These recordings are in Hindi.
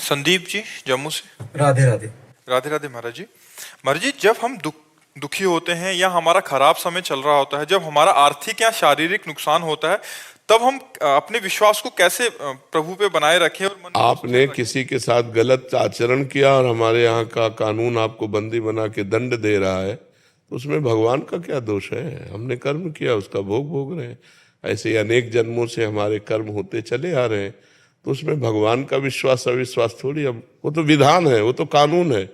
संदीप जी जम्मू से। राधे राधे। राधे राधे महाराज जी। महाराज जी, जब हम दुखी होते हैं या हमारा खराब समय चल रहा होता है, जब हमारा आर्थिक या शारीरिक नुकसान होता है, तब हम अपने विश्वास को कैसे प्रभु पे बनाए रखें और मन में आपने रखें? किसी के साथ गलत आचरण किया और हमारे यहाँ का कानून आपको बंदी बना के दंड दे रहा है, तो उसमें भगवान का क्या दोष है? हमने कर्म किया, उसका भोग भोग रहे हैं। ऐसे ही अनेक जन्मों से हमारे कर्म होते चले आ रहे हैं, तो उसमें भगवान का विश्वास अविश्वास थोड़ी। अब वो तो विधान है, वो तो कानून है।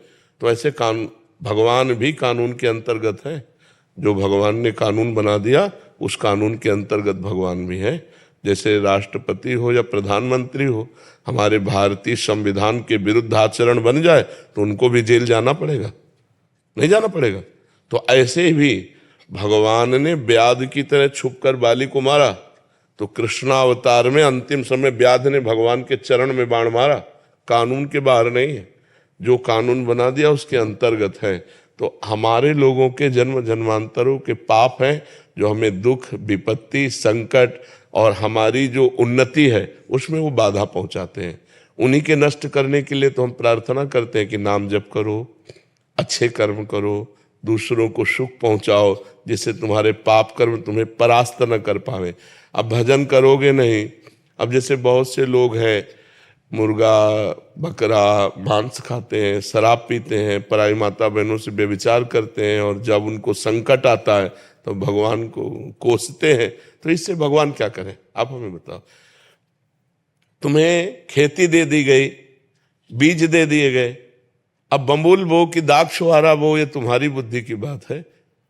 तो ऐसे कानून, भगवान भी कानून के अंतर्गत है। जो भगवान ने कानून बना दिया, उस कानून के अंतर्गत भगवान भी है। जैसे राष्ट्रपति हो या प्रधानमंत्री हो, हमारे भारतीय संविधान के विरुद्ध आचरण बन जाए तो उनको भी जेल जाना पड़ेगा, नहीं जाना पड़ेगा? तो ऐसे भी भगवान ने व्याध की तरह छुपकर बाली को मारा, तो कृष्णावतार में अंतिम समय व्याध ने भगवान के चरण में बाण मारा। कानून के बाहर नहीं है, जो कानून बना दिया उसके अंतर्गत है। तो हमारे लोगों के जन्म जन्मांतरों के पाप हैं, जो हमें दुख, विपत्ति, संकट और हमारी जो उन्नति है उसमें वो बाधा पहुंचाते हैं। उन्हीं के नष्ट करने के लिए तो हम प्रार्थना करते हैं कि नाम जप करो, अच्छे कर्म करो, दूसरों को सुख पहुंचाओ, जिससे तुम्हारे पाप कर्म तुम्हें परास्त न कर पावे। अब भजन करोगे नहीं। अब जैसे बहुत से लोग हैं, मुर्गा बकरा मांस खाते हैं, शराब पीते हैं, पराई माता बहनों से व्यभिचार करते हैं, और जब उनको संकट आता है तो भगवान को कोसते हैं। तो इससे भगवान क्या करें? आप हमें बताओ। तुम्हें खेती दे दी गई, बीज दे दिए गए, अब बम्बुल बो कि दाग छुहारा बो, ये तुम्हारी बुद्धि की बात है।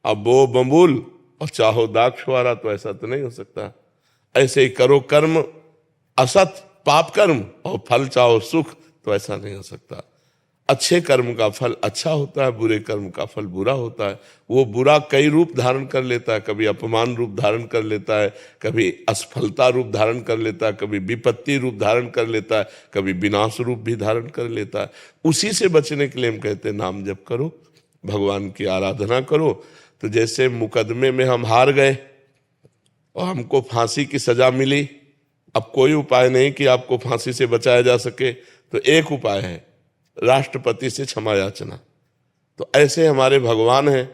अब बो बम्बुल और चाहो दाग छुहारा, तो ऐसा तो नहीं हो सकता। ऐसे ही करो कर्म असत पाप कर्म और फल चाहो सुख, तो ऐसा नहीं हो सकता। अच्छे कर्म का फल अच्छा होता है, बुरे कर्म का फल बुरा होता है। वो बुरा कई रूप धारण कर लेता है, कभी अपमान रूप धारण कर लेता है, कभी असफलता रूप धारण कर लेता है, कभी विपत्ति रूप धारण कर लेता है, कभी विनाश रूप भी धारण कर लेता है। उसी से बचने के लिए हम कहते हैं नाम जप करो, भगवान की आराधना करो। तो जैसे मुकदमे में हम हार गए और हमको फांसी की सजा मिली, अब कोई उपाय नहीं कि आपको फांसी से बचाया जा सके, तो एक उपाय है, राष्ट्रपति से क्षमा याचना। तो ऐसे हमारे भगवान हैं।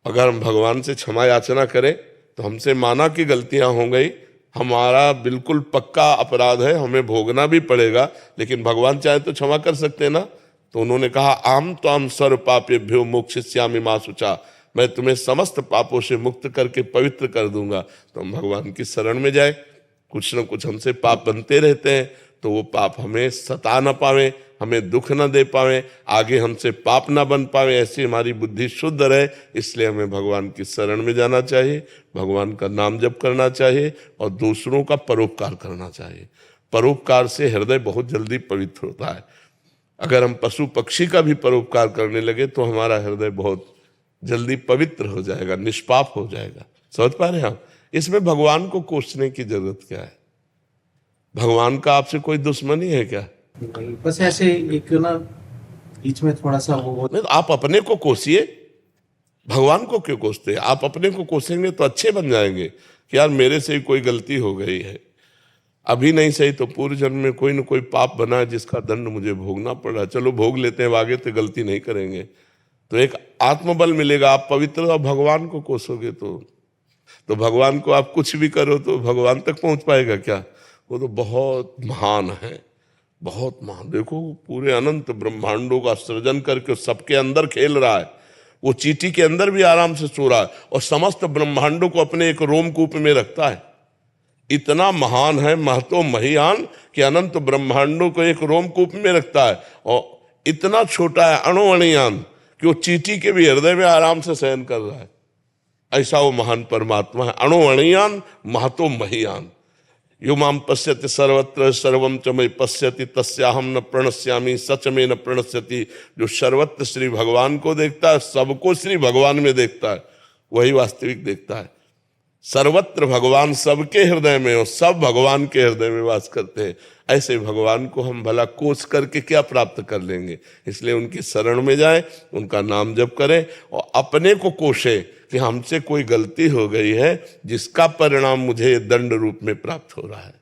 अगर हम भगवान से क्षमा याचना करें तो हमसे माना कि गलतियां हो गई, हमारा बिल्कुल पक्का अपराध है, हमें भोगना भी पड़ेगा, लेकिन भगवान चाहे तो क्षमा कर सकते हैं ना। तो उन्होंने कहा आम तो हम सर्व पापेभ्यो मोक्षयिष्यामि मा शुचा, मैं तुम्हें समस्त पापों से मुक्त करके पवित्र कर दूंगा। तो हम भगवान की शरण में जाए। कुछ न कुछ हमसे पाप बनते रहते हैं, तो वो पाप हमें सता न पावे, हमें दुख न दे पावे, आगे हमसे पाप न बन पावे, ऐसी हमारी बुद्धि शुद्ध रहे। इसलिए हमें भगवान की शरण में जाना चाहिए, भगवान का नाम जप करना चाहिए और दूसरों का परोपकार करना चाहिए। परोपकार से हृदय बहुत जल्दी पवित्र होता है। अगर हम पशु पक्षी का भी परोपकार करने लगे तो हमारा हृदय बहुत जल्दी पवित्र हो जाएगा, निष्पाप हो जाएगा। समझ पा रहे हैं आप? इसमें भगवान को कोसने की जरूरत क्या है? भगवान का आपसे कोई दुश्मनी है क्या? बस ऐसे एक ना बीच में थोड़ा सा वो नहीं, तो आप अपने को कोसिए, भगवान को क्यों कोसते हैं? आप अपने को कोसेंगे तो अच्छे बन जाएंगे कि यार मेरे से कोई गलती हो गई है, अभी नहीं सही तो पूर्व जन्म में कोई न कोई पाप बना है जिसका दंड मुझे भोगना पड़ रहा है, चलो भोग लेते हैं, आगे तो गलती नहीं करेंगे। तो एक आत्मबल मिलेगा। आप पवित्र और भगवान को कोसोगे तो भगवान को आप कुछ भी करो तो भगवान तक पहुंच पाएगा क्या? वो तो बहुत महान है, बहुत महान। देखो पूरे अनंत ब्रह्मांडों का सृजन करके सबके अंदर खेल रहा है। वो चींटी के अंदर भी आराम से सो रहा है और समस्त ब्रह्मांडों को अपने एक रोमकूप में रखता है। इतना महान है, महतो महियान, कि अनंत ब्रह्मांडों को एक रोमकूप में रखता है। और इतना छोटा है, अणुअणियान, कि वो चींटी के भी हृदय में आराम से शयन कर रहा है। ऐसा वो महान परमात्मा है। अणुअणियान महतो महियान। यो माम पश्यति सर्वत्र सर्वम च मयि पश्यति तस्याहम न प्रणश्यामि सच में न प्रणश्यति। जो सर्वत्र श्री भगवान को देखता है, सबको श्री भगवान में देखता है, वही वास्तविक देखता है। सर्वत्र भगवान सबके हृदय में, और सब भगवान के हृदय में वास करते हैं। ऐसे भगवान को हम भला कोस करके क्या प्राप्त कर लेंगे? इसलिए उनकी शरण में जाएं, उनका नाम जप करें और अपने को कोशे कि हमसे कोई गलती हो गई है जिसका परिणाम मुझे दंड रूप में प्राप्त हो रहा है।